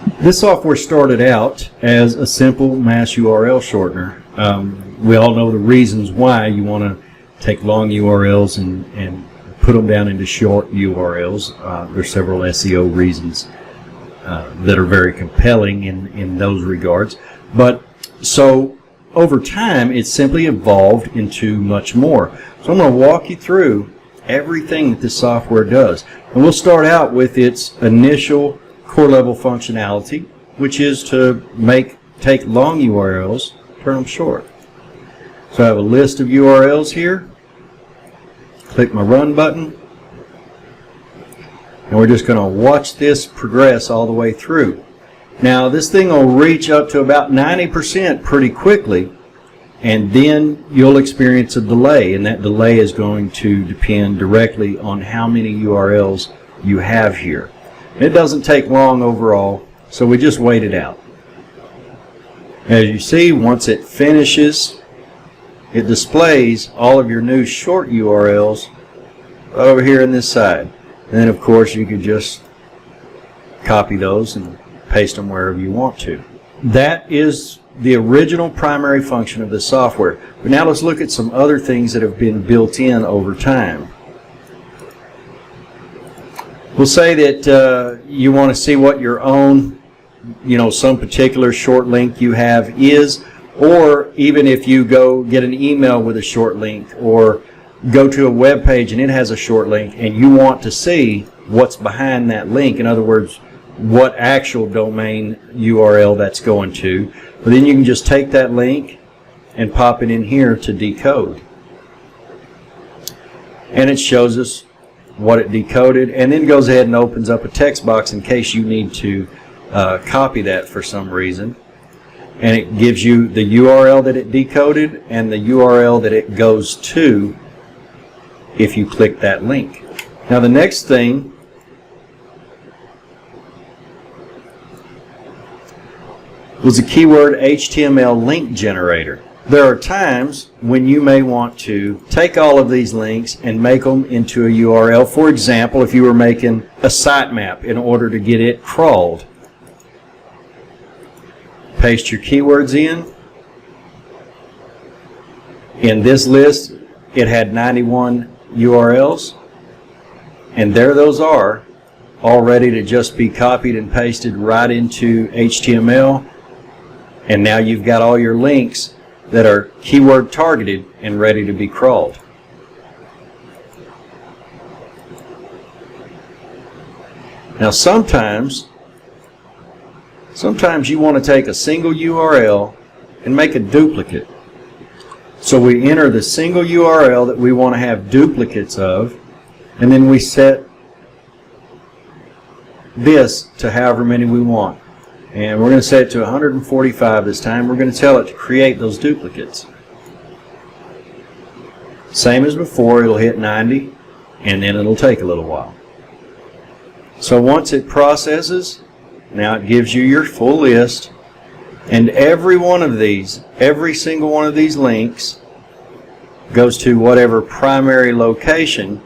This software started out as a simple mass URL shortener. We all know the reasons why you want to take long URLs and put them down into short URLs. There's several SEO reasons that are very compelling in those regards. But so over time, it's simply evolved into much more. So I'm going to walk you through everything that this software does. And we'll start out with its initial core level functionality, which is to take long URLs, turn them short. So I have a list of URLs here. Click my run button. And we're just going to watch this progress all the way through. Now this thing will reach up to about 90% pretty quickly, and then you'll experience a delay, and that delay is going to depend directly on how many URLs you have here. It doesn't take long overall, so we just wait it out. As you see, once it finishes, it displays all of your new short URLs over here on this side. And then of course you can just copy those and paste them wherever you want to. That is the original primary function of this software. But now let's look at some other things that have been built in over time. We'll say that you want to see what your own, some particular short link you have is, or even if you go get an email with a short link, or go to a web page and it has a short link and you want to see what's behind that link, in other words, what actual domain URL that's going to, but then you can just take that link and pop it in here to decode. And it shows us what it decoded, and then goes ahead and opens up a text box in case you need to copy that for some reason. And it gives you the URL that it decoded and the URL that it goes to if you click that link. Now the next thing was a keyword HTML link generator. There are times when you may want to take all of these links and make them into a URL. For example, if you were making a sitemap in order to get it crawled. Paste your keywords in. In this list, it had 91 URLs. And there those are, all ready to just be copied and pasted right into HTML. And now you've got all your links that are keyword targeted and ready to be crawled. Now sometimes you want to take a single URL and make a duplicate. So we enter the single URL that we want to have duplicates of, and then we set this to however many we want. And we're going to set it to 145 this time. We're going to tell it to create those duplicates. Same as before, it'll hit 90, and then it'll take a little while. So once it processes, now it gives you your full list, and every single one of these links goes to whatever primary location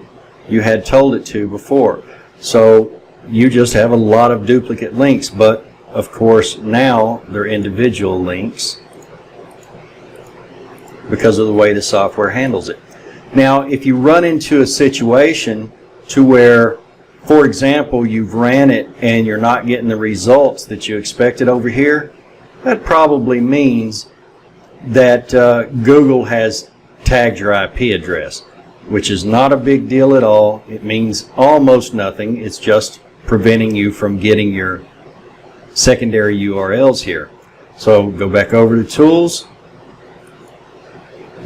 you had told it to before. So you just have a lot of duplicate links, but of course now they're individual links because of the way the software handles it. Now if you run into a situation to where, for example, you've ran it and you're not getting the results that you expected over here, that probably means that Google has tagged your IP address, which is not a big deal at all. It means almost nothing. It's just preventing you from getting your secondary URLs here. So go back over to Tools,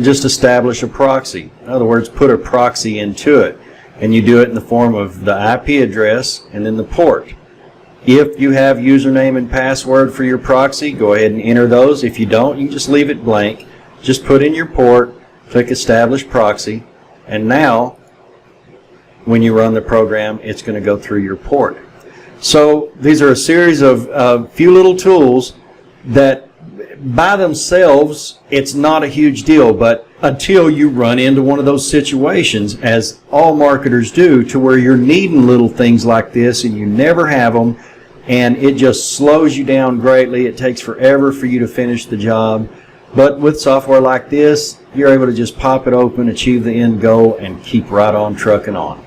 just establish a proxy. In other words, put a proxy into it, and you do it in the form of the IP address and then the port. If you have username and password for your proxy, go ahead and enter those. If you don't, you can just leave it blank. Just put in your port, click Establish Proxy, and now when you run the program, it's going to go through your port. So these are a series of few little tools that by themselves it's not a huge deal, but until you run into one of those situations, as all marketers do, to where you're needing little things like this and you never have them, and it just slows you down greatly. It takes forever for you to finish the job. But with software like this, you're able to just pop it open, achieve the end goal, and keep right on trucking on.